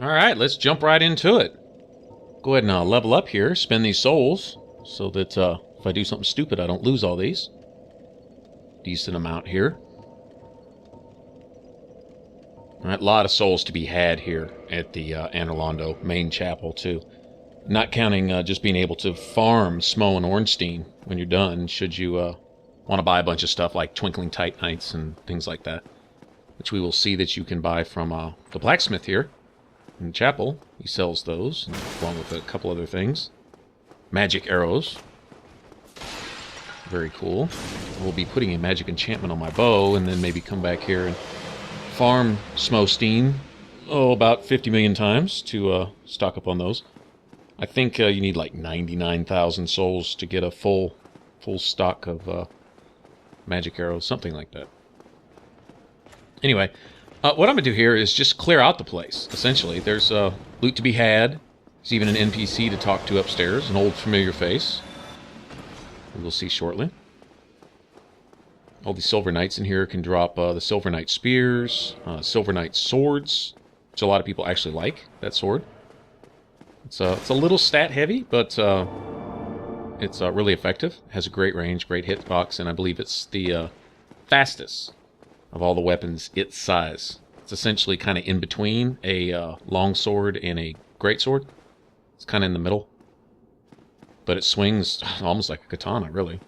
Alright, let's jump right into it. Go ahead and level up here, spend these souls, so that if I do something stupid, I don't lose all these. Decent amount here. Alright, a lot of souls to be had here at the Anor Londo main chapel, too. Not counting just being able to farm Smo and Ornstein when you're done, should you want to buy a bunch of stuff like Twinkling Titanites and things like that. Which we will see that you can buy from the blacksmith here in the chapel. He sells those, along with a couple other things. Magic arrows. Very cool. We'll be putting a magic enchantment on my bow, and then maybe come back here and farm Smosteen, about 50 million times to stock up on those. I think you need like 99,000 souls to get a full stock of magic arrows, something like that. Anyway, what I'm going to do here is just clear out the place, essentially. There's loot to be had. There's even an NPC to talk to upstairs, an old familiar face. We'll see shortly. All these Silver Knights in here can drop the Silver Knight Spears, Silver Knight Swords, which a lot of people actually like, that sword. It's a little stat heavy, but it's really effective. It has a great range, great hitbox, and I believe it's the fastest of all the weapons its size. It's essentially kind of in between a long sword and a great sword. It's kind of in the middle. But it swings almost like a katana, really.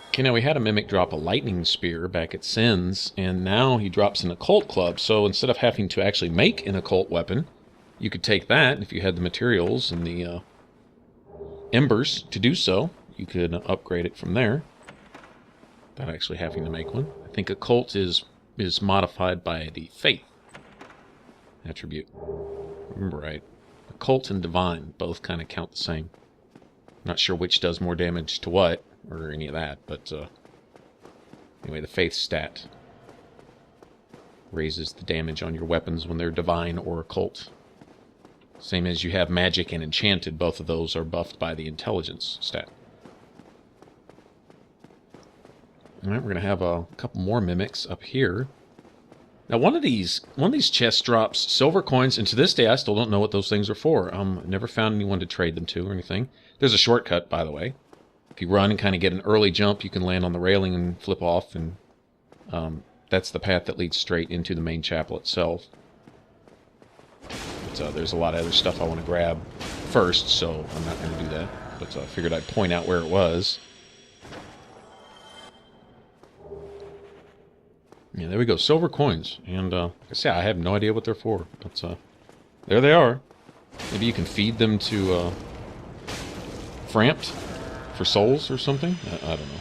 Okay, now we had a Mimic drop a lightning spear back at Sin's, and now he drops an occult club. So instead of having to actually make an occult weapon, you could take that, if you had the materials and the embers to do so, you could upgrade it from there without actually having to make one. I think occult is modified by the faith attribute. Remember right. Occult and divine both kind of count the same. Not sure which does more damage to what, or any of that, but anyway, the faith stat raises the damage on your weapons when they're divine or occult. Same as you have magic and enchanted, both of those are buffed by the intelligence stat. Alright, we're going to have a couple more mimics up here. Now, one of these chests drops silver coins, and to this day I still don't know what those things are for. Never found anyone to trade them to or anything. There's a shortcut, by the way. If you run and kind of get an early jump, you can land on the railing and flip off, and that's the path that leads straight into the main chapel itself. But there's a lot of other stuff I want to grab first, so I'm not going to do that. But I figured I'd point out where it was. Yeah, there we go. Silver coins. And like I say, I have no idea what they're for. But there they are. Maybe you can feed them to Frampt for souls or something? I don't know.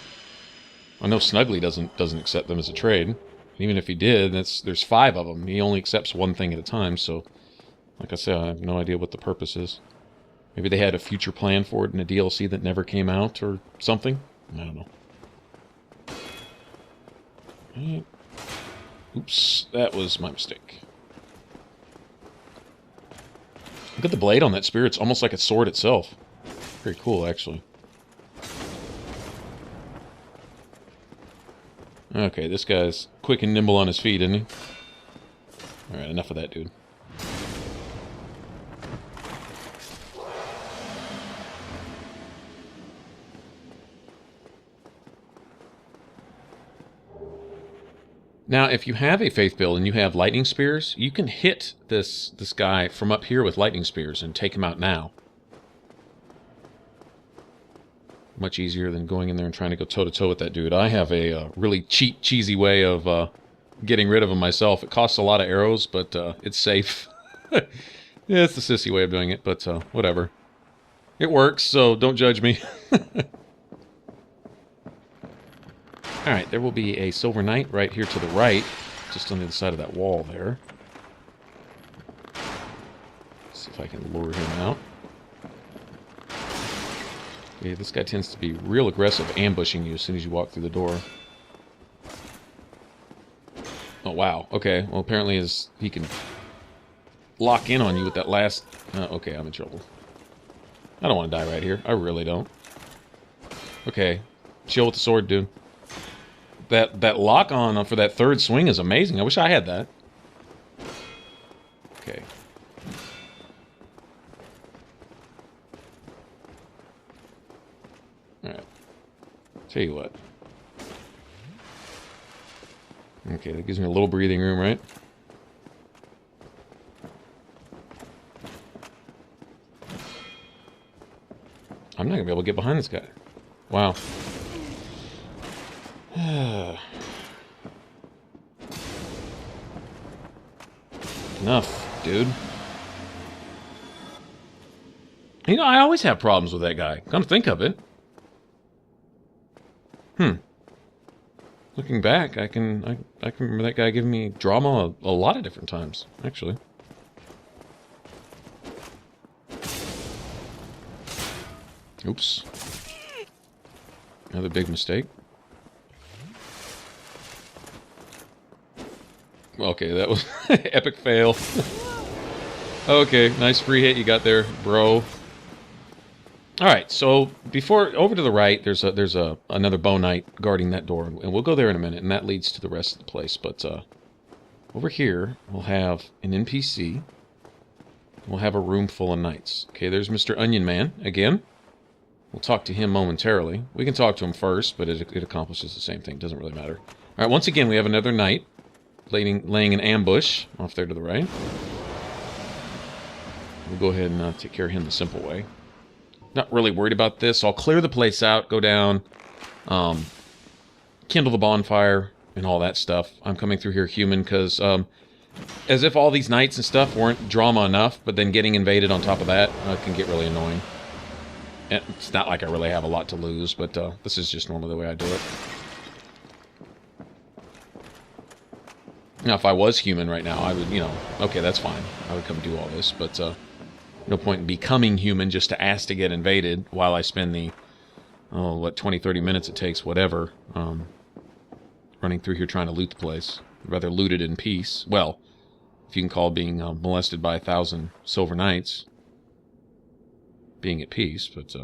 I know Snuggly doesn't accept them as a trade. Even if he did, there's 5 of them. He only accepts one thing at a time, so like I said, I have no idea what the purpose is. Maybe they had a future plan for it in a DLC that never came out or something? I don't know. Right. Oops, that was my mistake. Look at the blade on that spear. It's almost like a sword itself. Very cool, actually. Okay, this guy's quick and nimble on his feet, isn't he? Alright, enough of that, dude. Now, if you have a faith build and you have lightning spears, you can hit this guy from up here with lightning spears and take him out now. Much easier than going in there and trying to go toe-to-toe with that dude. I have a really cheap, cheesy way of getting rid of him myself. It costs a lot of arrows, but it's safe. Yeah, it's the sissy way of doing it, but whatever. It works, so don't judge me. Alright, there will be a Silver Knight right here to the right, just on the other side of that wall there. Let's see if I can lure him out. Yeah, this guy tends to be real aggressive, ambushing you as soon as you walk through the door. Oh, wow. Okay, well, apparently he can lock in on you with that last... okay, I'm in trouble. I don't want to die right here. I really don't. Okay, chill with the sword, dude. That lock on for that third swing is amazing. I wish I had that. Okay. Alright. Tell you what. Okay, that gives me a little breathing room, right? I'm not gonna be able to get behind this guy. Wow. Enough, dude. You know, I always have problems with that guy. Come to think of it. Looking back, I can remember that guy giving me drama a lot of different times, actually. Oops. Another big mistake. Okay, that was epic fail. Okay, nice free hit you got there, bro. All right, so over to the right, there's another bow knight guarding that door, and we'll go there in a minute, and that leads to the rest of the place. But over here, we'll have an NPC. We'll have a room full of knights. Okay, there's Mr. Onion Man again. We'll talk to him momentarily. We can talk to him first, but it accomplishes the same thing. Doesn't really matter. All right, once again, we have another knight laying an ambush off there to the right. We'll go ahead and take care of him the simple way. Not really worried about this. I'll clear the place out, go down, kindle the bonfire, and all that stuff. I'm coming through here human because, as if all these knights and stuff weren't drama enough, but then getting invaded on top of that can get really annoying. And it's not like I really have a lot to lose, but this is just normally the way I do it. Now, if I was human right now, I would, you know, okay, that's fine. I would come do all this, but no point in becoming human just to ask to get invaded while I spend the, what, 20, 30 minutes it takes, whatever, running through here trying to loot the place. I'd rather loot it in peace. Well, if you can call being molested by 1,000 silver knights being at peace, but,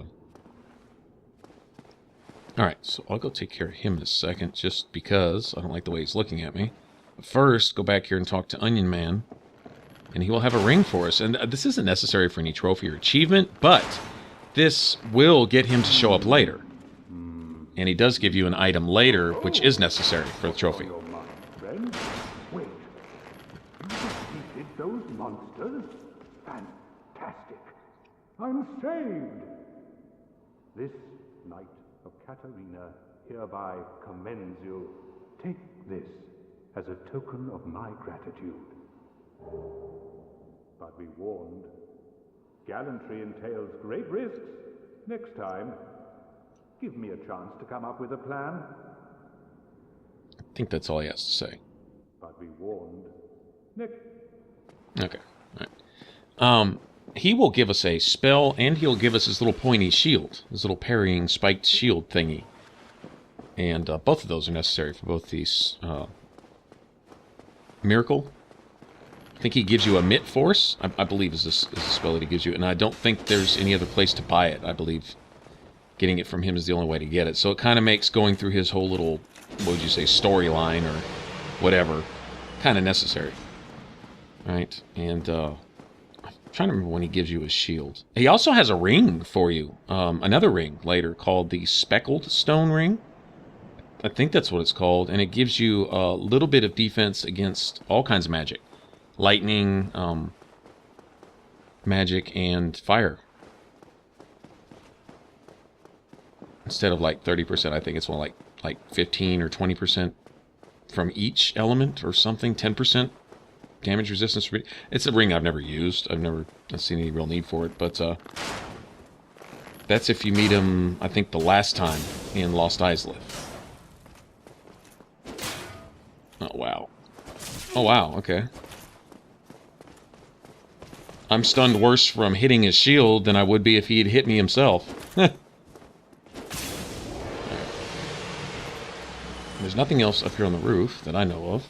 alright, so I'll go take care of him in a second, just because I don't like the way he's looking at me. But first, go back here and talk to Onion Man, and he will have a ring for us. And this isn't necessary for any trophy or achievement, but this will get him to show up later. And he does give you an item later, which is necessary for the trophy. Wait, you defeated those monsters? Fantastic. I'm saved. This Knight of Katarina hereby commends you. Take this as a token of my gratitude. But be warned, gallantry entails great risks. Next time, give me a chance to come up with a plan. I think that's all he has to say. But be warned, Okay, alright. He will give us a spell, and he'll give us his little pointy shield. His little parrying spiked shield thingy. And both of those are necessary for both these, Miracle. I think he gives you a Mitt Force, I believe is a spell that he gives you, and I don't think there's any other place to buy it. I believe getting it from him is the only way to get it. So it kind of makes going through his whole little, what would you say, storyline or whatever, kind of necessary. Right, and I'm trying to remember when he gives you a shield. He also has a ring for you, another ring later called the Speckled Stone Ring. I think that's what it's called, and it gives you a little bit of defense against all kinds of magic. Lightning, magic, and fire. Instead of like 30%, I think it's more like 15 or 20% from each element or something. 10% damage resistance. It's a ring I've never used. I've never seen any real need for it, but that's if you meet him, I think, the last time in Lost Islip. Oh, wow. Oh, wow, okay. I'm stunned worse from hitting his shield than I would be if he had hit me himself. There's nothing else up here on the roof that I know of.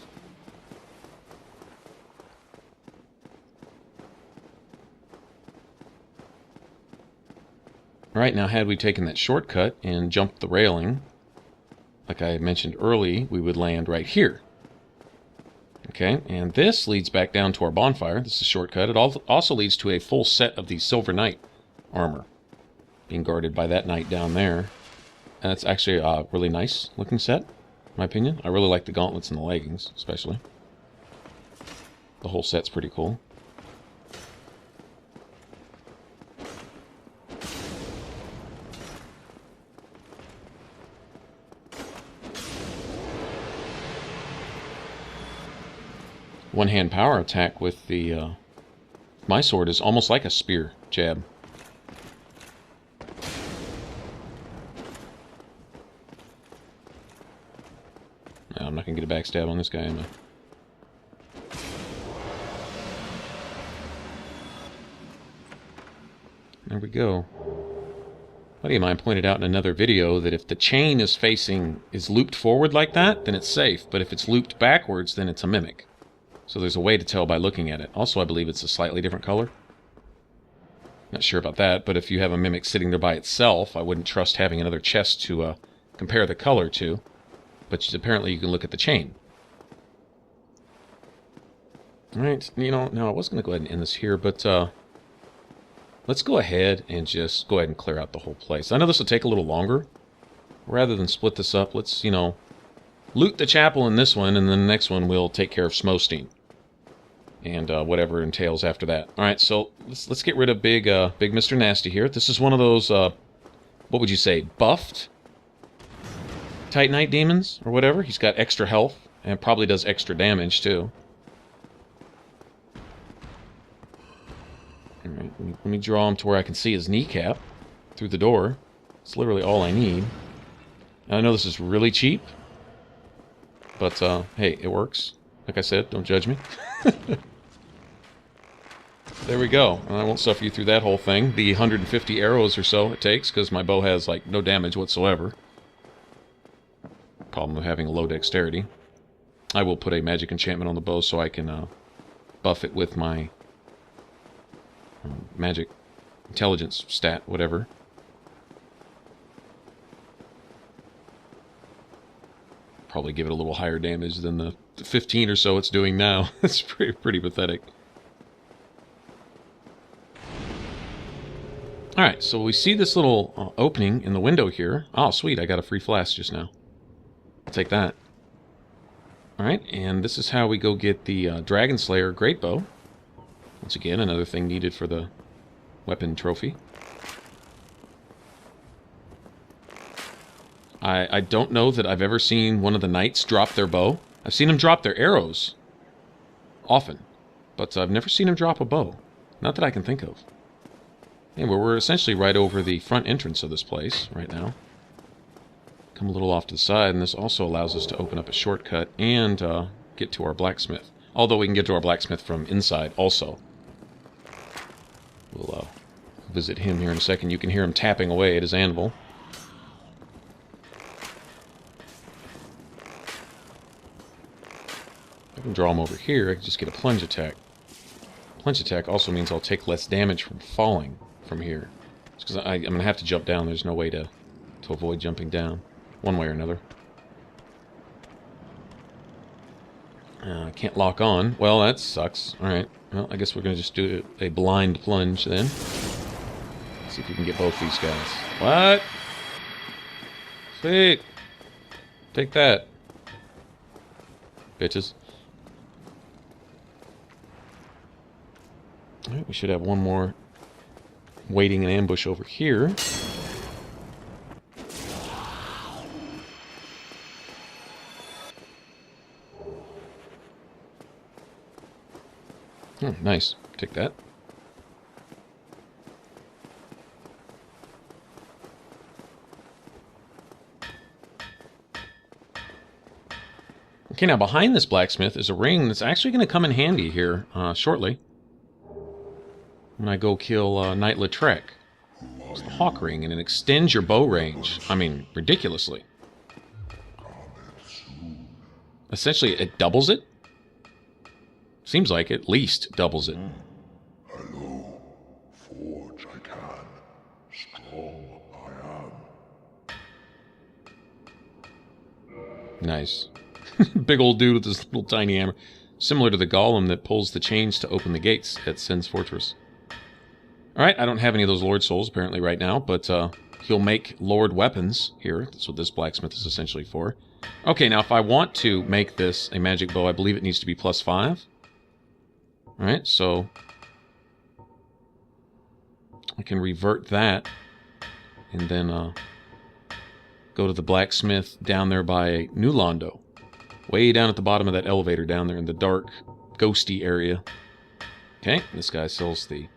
Alright, now had we taken that shortcut and jumped the railing, like I mentioned early, we would land right here. Okay, and this leads back down to our bonfire. This is a shortcut. It also leads to a full set of the Silver Knight armor, being guarded by that knight down there. And it's actually a really nice looking set, in my opinion. I really like the gauntlets and the leggings, especially. The whole set's pretty cool. One-hand power attack with the my sword is almost like a spear jab. No, I'm not gonna get a backstab on this guy, am I? There we go. A buddy of mine pointed out in another video that if the chain is looped forward like that, then it's safe. But if it's looped backwards, then it's a mimic. So there's a way to tell by looking at it. Also, I believe it's a slightly different color. Not sure about that, but if you have a mimic sitting there by itself, I wouldn't trust having another chest to compare the color to. But apparently you can look at the chain. Alright, you know, now I was going to go ahead and end this here, but let's go ahead and just go ahead and clear out the whole place. I know this will take a little longer. Rather than split this up, let's, you know, loot the chapel in this one, and then the next one we'll take care of Smostine. And whatever entails after that. Alright, so let's get rid of big Mr. Nasty here. This is one of those, what would you say, buffed Titanite demons, or whatever. He's got extra health, and probably does extra damage, too. Alright, let me draw him to where I can see his kneecap through the door. It's literally all I need. I know this is really cheap, but, hey, it works. Like I said, don't judge me. There we go. I won't suffer you through that whole thing. The 150 arrows or so it takes, because my bow has, like, no damage whatsoever. Problem of having a low dexterity. I will put a magic enchantment on the bow so I can buff it with my magic intelligence stat, whatever. Probably give it a little higher damage than the 15 or so it's doing now. It's pretty pathetic. Alright, so we see this little opening in the window here. Oh, sweet, I got a free flask just now. I'll take that. Alright, and this is how we go get the Dragon Slayer Great Bow. Once again, another thing needed for the weapon trophy. I don't know that I've ever seen one of the knights drop their bow. I've seen them drop their arrows often, but I've never seen them drop a bow. Not that I can think of. Anyway, we're essentially right over the front entrance of this place right now. Come a little off to the side, and this also allows us to open up a shortcut and get to our blacksmith. Although we can get to our blacksmith from inside also. We'll visit him here in a second. You can hear him tapping away at his anvil. I can draw him over here. I can just get a plunge attack. Plunge attack also means I'll take less damage from falling from here. It's because I'm going to have to jump down. There's no way to avoid jumping down, one way or another. I can't lock on. Well, that sucks. Alright. Well, I guess we're going to just do a blind plunge then. See if we can get both these guys. What? Sweet. Take that. Bitches. Alright, we should have one more waiting in ambush over here. Oh, nice. Take that. Okay, now behind this blacksmith is a ring that's actually going to come in handy here shortly. When I go kill Knight Lautrec. It's the Hawk Ring, and it extends your bow range. I mean, ridiculously. Essentially, it doubles it. Seems like at least doubles it. Hello, forge I can, strong I am. Nice. Big old dude with this little tiny hammer. Similar to the golem that pulls the chains to open the gates at Sin's Fortress. Alright, I don't have any of those Lord Souls apparently right now, but he'll make Lord weapons here. That's what this blacksmith is essentially for. Okay, now if I want to make this a magic bow, I believe it needs to be +5. Alright, so I can revert that and then go to the blacksmith down there by New Londo. Way down at the bottom of that elevator down there in the dark, ghosty area. Okay, this guy sells the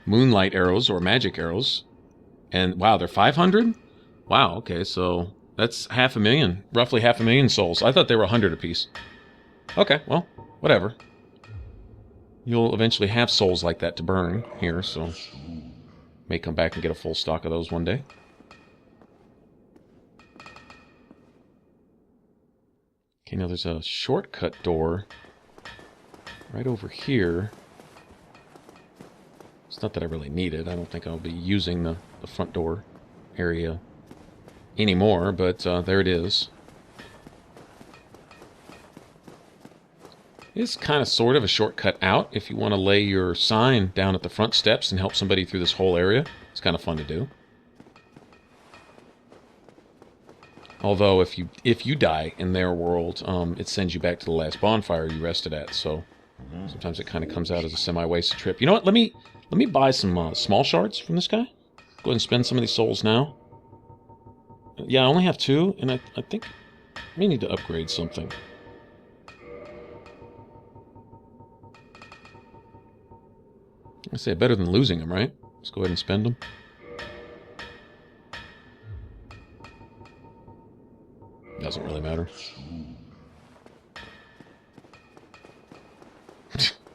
moonlight arrows or magic arrows. And wow, they're 500? Wow, okay, so that's 500,000, roughly 500,000 souls. I thought they were 100 apiece. Okay, well, whatever. You'll eventually have souls like that to burn here, so may come back and get a full stock of those one day. Okay, now there's a shortcut door right over here. It's not that I really need it. I don't think I'll be using the front door area anymore, but there it is. It's kind of sort of a shortcut out if you want to lay your sign down at the front steps and help somebody through this whole area. It's kind of fun to do. Although, if you die in their world, it sends you back to the last bonfire you rested at. So sometimes it kind of comes out as a semi-wasted trip. You know what? Let me buy some small shards from this guy. Go ahead and spend some of these souls now. Yeah, I only have 2, and I think I may need to upgrade something. I say better than losing them, right? Let's go ahead and spend them. Doesn't really matter.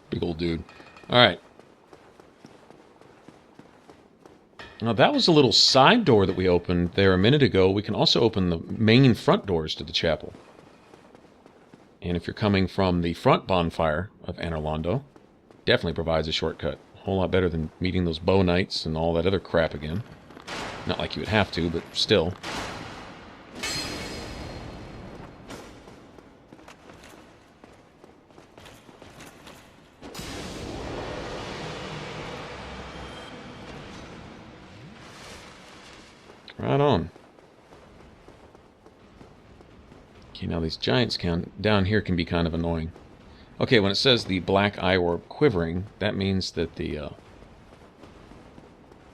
Big old dude. Alright. Now that was a little side door that we opened there a minute ago. We can also open the main front doors to the chapel. And if you're coming from the front bonfire of Anor Londo, definitely provides a shortcut. A whole lot better than meeting those bow knights and all that other crap again. Not like you would have to, but still. Right on. Okay, now these giants down here can be kind of annoying. Okay, when it says the black eye orb quivering, that means that the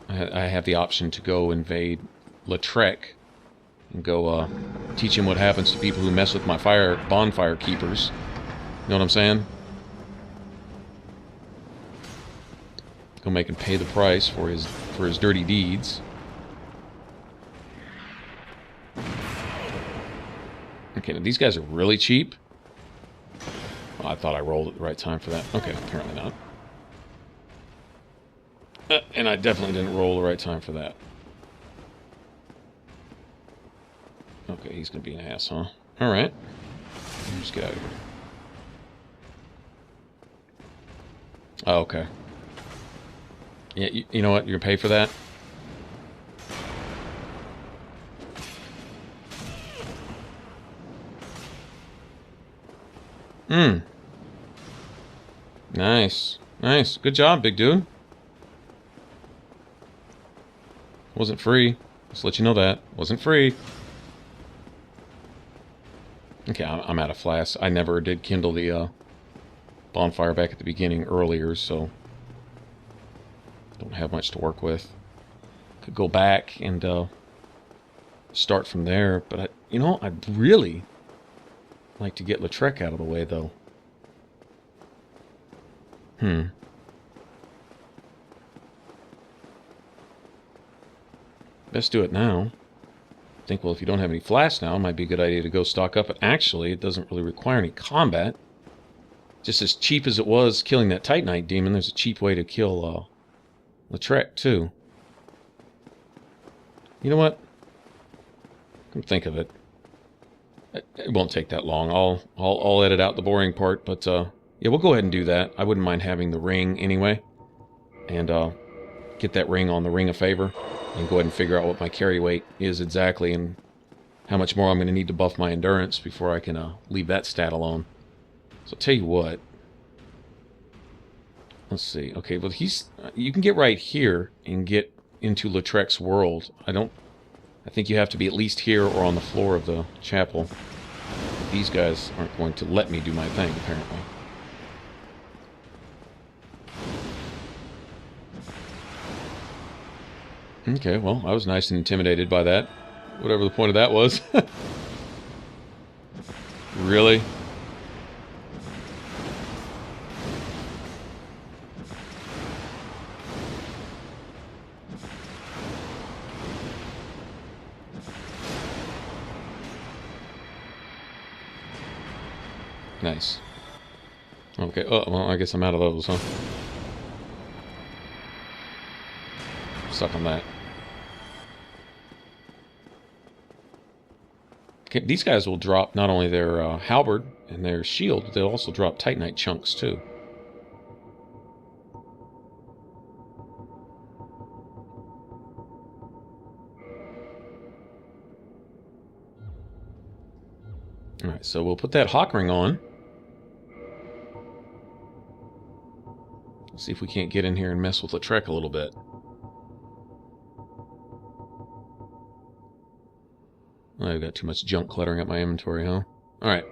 I have the option to go invade Lautrec and go teach him what happens to people who mess with my bonfire keepers. You know what I'm saying? Go make him pay the price for his dirty deeds. Okay, now these guys are really cheap. Oh, I thought I rolled at the right time for that. Okay, apparently not. And I definitely didn't roll the right time for that. Okay, he's gonna be an ass, huh? Alright. Just get out of here. Oh, okay. Yeah, you know what? You're gonna pay for that? Nice. Nice. Good job, big dude. Wasn't free. Just let you know that. Wasn't free. Okay, I'm out of flasks. I never did kindle the bonfire back at the beginning earlier, so don't have much to work with. Could go back and start from there, but you know, I'd really like to get Lautrec out of the way, though. Best do it now. Think, well, if you don't have any flasks now, it might be a good idea to go stock up. But actually, it doesn't really require any combat. Just as cheap as it was killing that Titanite demon, there's a cheap way to kill Lautrec, too. You know what? Come think of it. It won't take that long. I'll edit out the boring part, but yeah, we'll go ahead and do that. I wouldn't mind having the ring anyway, and get that ring on the Ring of Favor, and go ahead and figure out what my carry weight is exactly and how much more I'm going to need to buff my endurance before I can leave that stat alone. So I'll tell you what. Let's see. Okay, well you can get right here and get into Lautrec's world. I think you have to be at least here or on the floor of the chapel. These guys aren't going to let me do my thing, apparently. Okay, well, I was nice and intimidated by that. Whatever the point of that was. Really? Nice. Okay, oh, well, I guess I'm out of those, huh? Suck on that. Okay, these guys will drop not only their halberd and their shield, but they'll also drop Titanite chunks, too. Alright, so we'll put that hawk ring on. See if we can't get in here and mess with Lautrec a little bit. I've got too much junk cluttering up my inventory, huh? Alright.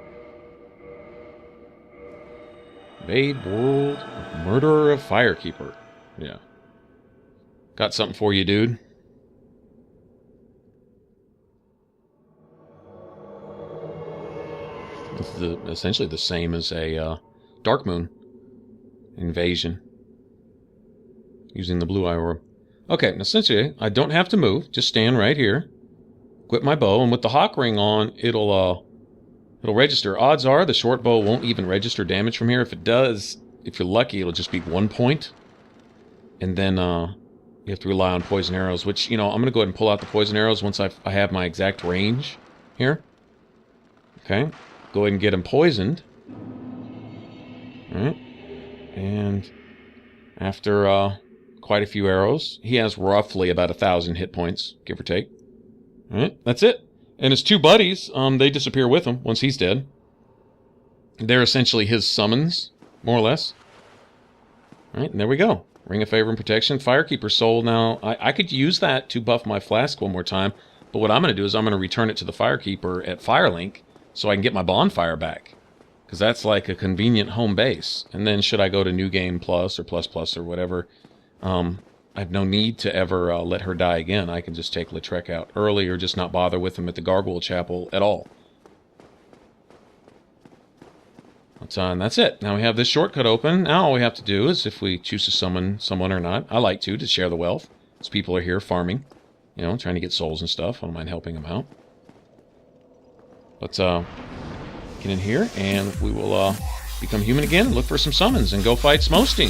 Invade world, murderer of Firekeeper. Yeah. Got something for you, dude. This is essentially the same as a Dark Moon invasion. Using the blue eye orb. Okay, essentially, I don't have to move. Just stand right here. Equip my bow, and with the hawk ring on, it'll register. Odds are the short bow won't even register damage from here. If it does, if you're lucky, it'll just be 1 point. And then you have to rely on poison arrows, which, you know, I'm going to go ahead and pull out the poison arrows once I have my exact range here. Okay. Go ahead and get him poisoned. Alright. And after quite a few arrows, he has roughly about 1,000 hit points, give or take. Alright, that's it. And his two buddies, they disappear with him once he's dead. They're essentially his summons, more or less. Alright, and there we go. Ring of Favor and Protection, Firekeeper Soul. Now, I could use that to buff my flask one more time, but what I'm going to do is I'm going to return it to the Firekeeper at Firelink so I can get my bonfire back. Because that's like a convenient home base. And then should I go to New Game Plus or Plus Plus or whatever, I have no need to ever let her die again. I can just take Lautrec out early or just not bother with him at the Gargoyle Chapel at all. And that's it. Now we have this shortcut open. Now all we have to do is, if we choose to summon someone or not, I like to share the wealth. As people are here farming, you know, trying to get souls and stuff. I don't mind helping them out. Let's get in here, and we will become human again and look for some summons and go fight Smosting.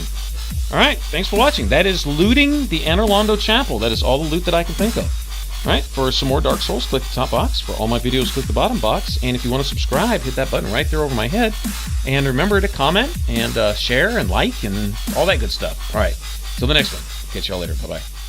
Alright, thanks for watching. That is looting the Anor Londo Chapel. That is all the loot that I can think of. Alright, for some more Dark Souls, click the top box. For all my videos, click the bottom box. And if you want to subscribe, hit that button right there over my head. And remember to comment and share and like and all that good stuff. Alright, till the next one. Catch y'all later. Bye-bye.